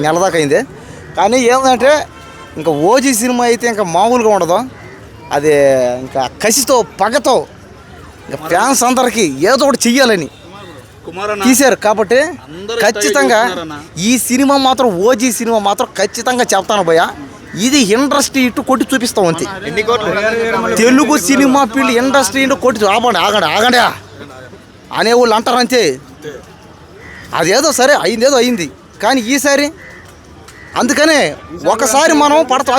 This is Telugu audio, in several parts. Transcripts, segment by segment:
నెల దాకా అయింది. కానీ ఏంటంటే ఇంకా ఓజీ సినిమా అయితే ఇంకా మామూలుగా ఉండదు. అది ఇంకా కసితో పగతో ఇంకా ఫ్యాన్స్ అందరికీ ఏదో ఒకటి చెయ్యాలని తీశారు. కాబట్టి ఖచ్చితంగా ఈ సినిమా మాత్రం ఓజీ సినిమా మాత్రం ఖచ్చితంగా చెప్తాను భయ్య, ఇది ఇండస్ట్రీ ఇటు కొట్టి చూపిస్తాం అంతే. తెలుగు సినిమా ఫీల్డ్ ఇండస్ట్రీ ఇటు కొట్టి ఆగండి అనేవాళ్ళు అంటారు అంతే. అదేదో సరే అయిందేదో అయింది, కానీ ఈసారి అందుకనే ఒకసారి మనం పడతాం.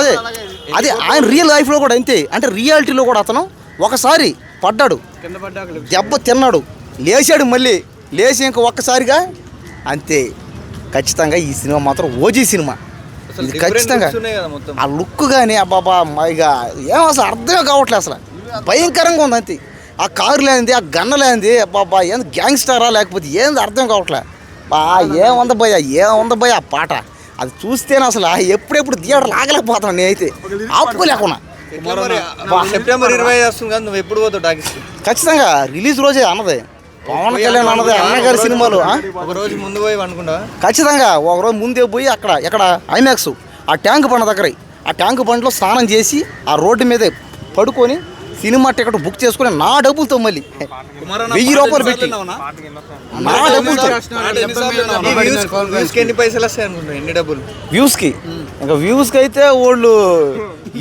అదే ఆయన రియల్ లైఫ్లో కూడా అంతే. అంటే రియాలిటీలో కూడా అతను ఒకసారి పడ్డాడు, దెబ్బ తిన్నాడు, లేచాడు, మళ్ళీ లేచి ఇంకా ఒక్కసారిగా అంతే. ఖచ్చితంగా ఈ సినిమా మాత్రం ఓజీ సినిమా. ఇది ఖచ్చితంగా ఆ లుక్ కానీ అబ్బాబా ఇక ఏం అసలు అర్థమే కావట్లేదు, అసలు భయంకరంగా ఉంది అంతే. ఆ కారు లేనిది, ఆ గన్న లేనిది, అబ్బాబా ఏంది గ్యాంగ్స్టరా లేకపోతే ఏంది అర్థం కావట్లే. ఏముంది భయ్య ఆ పాట, అది చూస్తేనే అసలు ఎప్పుడెప్పుడు థియేటర్లు ఆగలేకపోతాను నేనైతే, ఆపుకోలేకున్నా. సెప్టెంబర్ 25 వస్తుంది కదా, నువ్వు ఎప్పుడు పోతావు టాకీస్? ఖచ్చితంగా రిలీజ్ రోజే అన్నది పవన్ కళ్యాణ్ అన్నది అన్నగారి సినిమాలు. ఒక రోజు ముందు పోయి అనుకుంటా, ఖచ్చితంగా ఒకరోజు ముందే పోయి ఎక్కడ ఐమాక్స్ ఆ ట్యాంక్ బండ్ దగ్గర, ఆ ట్యాంక్ బండ్లో స్నానం చేసి ఆ రోడ్డు మీదే పడుకొని సినిమా టికెట్ బుక్ చేసుకుని నా డబ్బులతో మళ్ళీ 1000 రూపాయలు పెట్టి నా డబ్బులతో ఎన్ని పైసలు వస్తాయి అనుకుంటా? ఎన్ని డబ్బులు వ్యూస్కి? ఇంకా వ్యూస్కి అయితే వాళ్ళు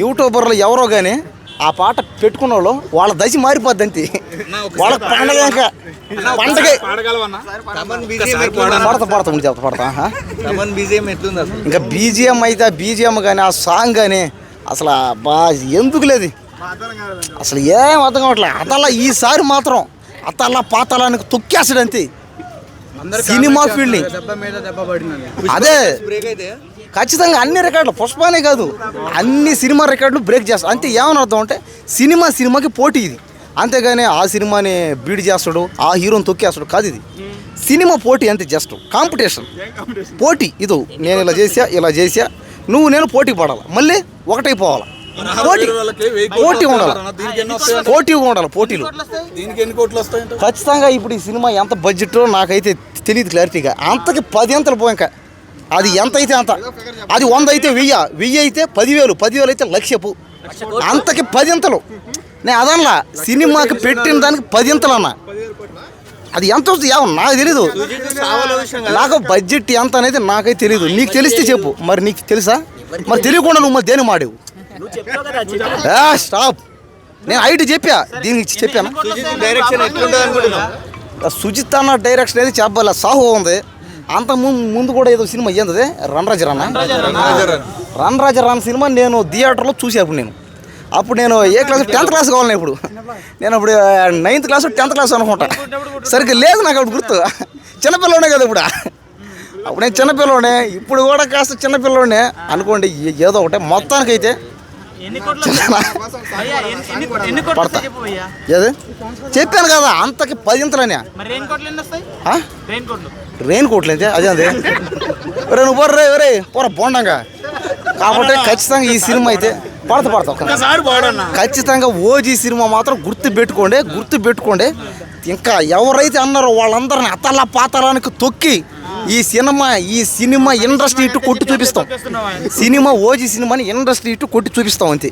యూట్యూబర్లు ఎవరో కానీ ఆ పాట పెట్టుకున్న వాళ్ళు వాళ్ళ దశ మారిపోద్ది అంతే. వాళ్ళ పండగ ఇంకా పండగే ఇంకా బీజిఎం అయితే బీజిఎం కానీ ఆ సాంగ్ కానీ అసలు ఎందుకు లేదు అసలు ఏం అర్థం కావట్లేదు. అతల్లా ఈసారి మాత్రం అతల్లా పాతలానికి తొక్కేస్తాడు అంతే సినిమా ఫీల్డ్ని. అదే ఖచ్చితంగా అన్ని రికార్డులు పుష్పనే కాదు అన్ని సినిమా రికార్డులు బ్రేక్ చేస్తాడు అంతే. ఏమని అర్థం అంటే సినిమాకి పోటీ ఇది, అంతేగాని ఆ సినిమాని బీడ్ చేస్తాడు, ఆ హీరోని తొక్కేస్తాడు కాదు. ఇది సినిమా పోటీ అంతే, జస్ట్ కాంపిటీషన్ పోటీ. ఇది నేను ఇలా చేసా నువ్వు నేను పోటీ పడాలి, మళ్ళీ ఒకటైపోవాలి. పోటీగా ఉండాలి పోటీలు. ఖచ్చితంగా ఇప్పుడు ఈ సినిమా ఎంత బడ్జెట్ నాకైతే తెలియదు క్లారిటీగా. అంతకి 10 అంతలు పోయాక అది ఎంత అయితే అంత, అది 100 అయితే 1000 అయితే 10,000 అయితే 1,00,000. అంతకి 10 అంతలు. నేను అదనలా సినిమాకి పెట్టిన దానికి 10 అంతలు అన్నా. అది ఎంత వస్తుంది నాకు తెలీదు. నాకు బడ్జెట్ ఎంత అనేది నాకైతే తెలీదు. నీకు తెలిస్తే చెప్పు. మరి నీకు తెలుసా? మరి తెలియకుండా నువ్వు మరి దేని మాడేవు? స్టాప్. నేను ఐటీ చెప్పా, దీనికి చెప్పాను. సుజిత్ అన్న డైరెక్షన్ అయితే చెప్పాల సాహు ఉంది. అంత ముందు కూడా ఏదో సినిమా ఏంది రన్ రాజ సినిమా నేను థియేటర్లో చూసా. అప్పుడు నేను ఏ క్లాస్ 10th క్లాస్ కావాలి. ఇప్పుడు నేను అప్పుడు 9th క్లాస్ 10th క్లాస్ అనుకుంటా, సరిగ్గా లేదు నాకు అప్పుడు గుర్తు. చిన్నపిల్లనే కదా ఇప్పుడు. అప్పుడు నేను చిన్నపిల్లనే, ఇప్పుడు కూడా కాస్త చిన్నపిల్లనే అనుకోండి. ఏదో ఒకటే మొత్తానికైతే పడతా. ఏది చెప్పాను కదా అంతకి 10 అంతలనే. రెయిన్ కోట్లు అయితే అదే నువ్వు బొర్రే పోరా బోండంగా. కాబట్టి ఖచ్చితంగా ఈ సినిమా అయితే పడతా. ఖచ్చితంగా ఓజీ సినిమా మాత్రం గుర్తు పెట్టుకోండి. ఇంకా ఎవరైతే అన్నారో వాళ్ళందరినీ అతలా పాతలానికి తొక్కి ఈ సినిమా ఇండస్ట్రీ ఇటు కొట్టి చూపిస్తాం. ఓజీ సినిమాని ఇండస్ట్రీ ఇటు కొట్టి చూపిస్తాం అంతే.